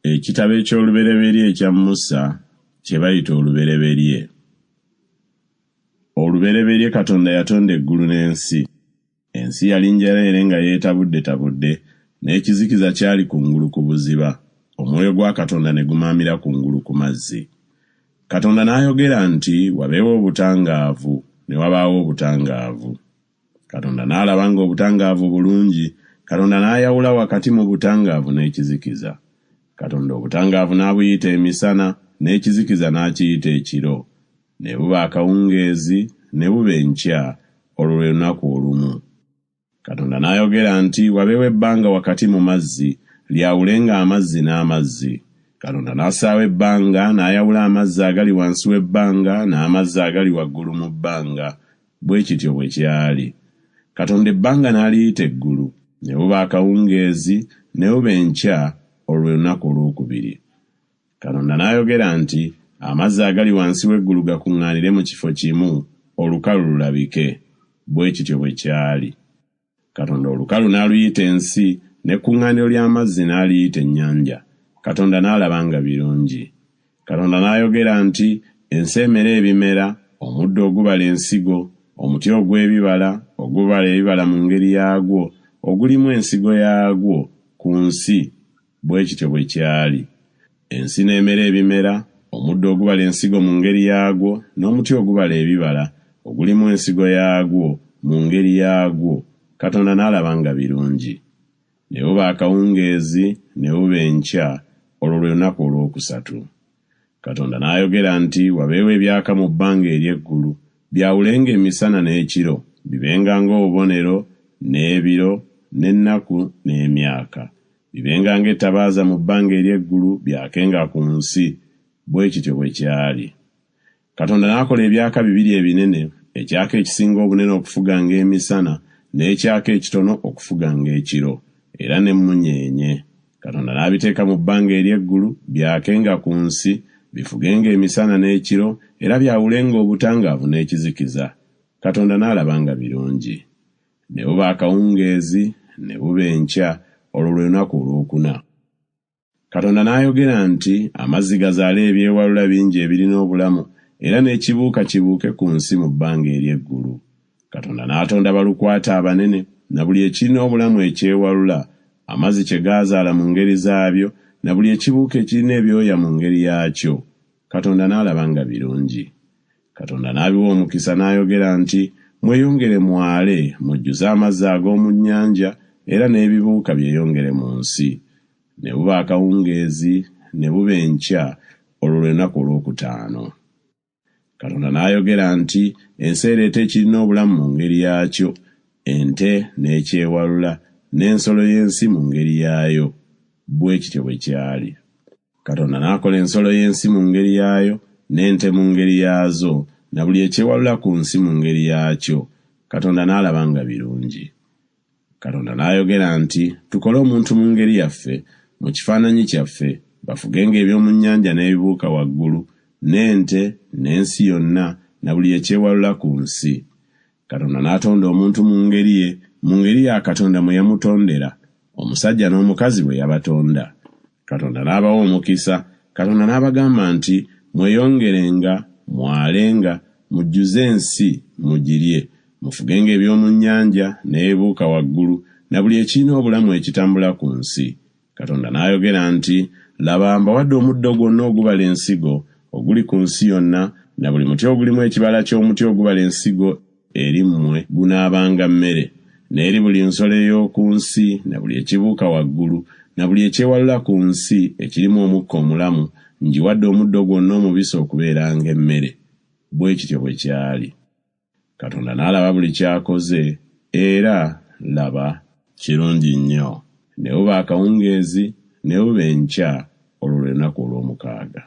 Ekitabo eky'Olubereberye ekya Musa kye bayita Olubereberye. Olubereberye Katonda yatonda eggulu n'ensi. Ensi yali njereere nga yeetabudde n'ekizikiza kyali kungulu ku buziba. Omwoyo gwa Katonda ne gumaamira kungulu ku mazzi. Katonda n'ayogera nti wabeewo obutangaavu, ne wabaawo obutangaavu. Katonda n'alaba nga obutangaavu bulungi. Katonda n'ayawula wakati mu butangaavu n'ekizikiza. Katonda obutangaavu n'abuyita emisana, n'ekizikiza n'akiyita ekiro. Ne buba akawungeezi, ne buba enkya, olwo lwe lunaku olumu. Katonda n'ayogera nti wabeewo ebbanga wakati mu mazzi, lyawulenga amazzi n'amazzi. Katonda n'assaawo ebbanga, n'ayawula amazzi agali wansi w'ebbanga n'amazzi agali waggulu mu bbanga. Bwe kityo bwe kyali. Katonda ebbanga n'aliyita eggulu, ne buba akawungeezi, ne buba enkya, olwo lwe lunaku olwokubiri. Katonda n'ayogera nti amazzi agali wansi w'eggulu gakuŋŋaanire mu kifo kimu, olukalu lulabike. Bwe kityo bwe kyali. Katonda olukalu n'aluyita ensi, n'ekkuŋŋaaniro ly'amazzi n'aliyita ennyanja. Katonda n'alaba nga birungi. Katonda n'ayogera nti ensi emere ebimera, omuddo ogubala ensigo, omuti ogw'ebibala, ogubala ebibala mu ngeri yaagwo, ogulimu ensigo yaagwo ku nsi. Bwe kityo bwe kyali. Ensi n'emera ebimera, omuddo ogubala ensigo mu ngeri yaagwo, n'omuti ogubala ebibala, ogulimu ensigo yaagwo mu ngeri yaagwo. Katonda n'alaba nga birungi. Ne buba akawungeezi, ne buba enkya, olwo lwe lunaku olwokusatu. Katonda n'ayogera nti wabeewo ebyaka mu bbanga ery'eggulu, byawulenga emisana n'ekiro, bibenga ng'obubonero, n'ebiro, n'ennaku, n'emyaka. Bibenga ng'ettabaaza mu bbanga ery'eggulu, byakenga ku nsi. Bwe kityo bwe kyali. Katonda n'akola ebyaka bibiri ebinene, ekyaka ekisinga obunene okufuga ng'emisana, n'ekyaka ekitono okufuga ng'ekiro, era n'emmunyeenye. Katonda n'abiteeka mu bbanga ery'eggulu, byakenga ku nsi, bifugenga emisana n'ekiro, era byawulenga obutangaavu n'ekizikiza. Katonda n'alaba nga birungi. Ne buba akawungeezi, ne buba enkya, olwo lwe lunaku olwokuna. Katonda n'ayogera nti amazzi gazaale ebyewalula bingi ebirina obulamu, era n'ekibuuka kibuuke ku nsi mu bbanga ery'eggulu. Katonda n'atonda balukwata abanene, na buli ekirina obulamu ekyewalula, amazzi kye gaazaala mu ngeri zaabyo, na buli ekibuuka ekirina ebyoya mu ngeri yaakyo. Katonda n'alaba nga birungi. Katonda n'abiwa omukisa n'ayogera nti mweyongere mwale, mujjuze amazzi ag'omu nnyanja, era n'ebibuuka byeyongere mu nsi. Ne buba akawungeezi, ne buba enkya, olwo lwe lunaku olwokutaano. Katonda n'ayogera nti ensi ereeta ekirina obulamu mu ngeri yaakyo, ente n'ekyewalula, n'ensolo y'ensi mu ngeri yaayo. Bwe kityo bwe kyali. Katonda n'akola ensolo y'ensi mu ngeri yaayo, n'ente mu ngeri yaazo, na buli ekyewalula ku nsi mu ngeri yaakyo. Katonda n'alaba nga birungi. Katonda n'ayogera nti tukole omuntu mu ngeri yaffe, mu kifaananyi kyaffe, bafugenga eby'omu nnyanja n'ebibuuka waggulu, n'ente, n'ensi yonna, na buli ekyewalula ku nsi. Katonda n'atonda omuntu mu ngeri ye, mu ngeri ya Katonda mwe yamutondera, omusajja n'omukazi bwe yabatonda. Katonda n'abawa omukisa. Katonda n'abagamba nti mweyongerenga, mwalenga, mujjuze ensi, mugirye, mufugenga eby'omu nnyanja n'ebibuuka waggulu, na buli ekirina obulamu ekitambula ku nsi. Katonda n'ayogera nti laba mbawadde omuddo gwonna ogubala ensigo oguli ku nsi yonna, na buli muti ogulimu ekibala ky'omuti ogubala ensigo eri mmwe gunaabanga mmere, n'eri buli nsolo ey'oku nsi, na buli ekibuuka waggulu, na buli ekyewalula ku nsi ekirimu omukka omulamu, ngiwadde omuddo gwonna omubisi okubeeranga emmere. Bwe kityo bwe kyali. Katonda n'alaba buli ky'akoze, era laba kirungi nnyo. Ne buba akawungeezi, ne buba enkya, olwo lwe lunaku olw'omukaaga.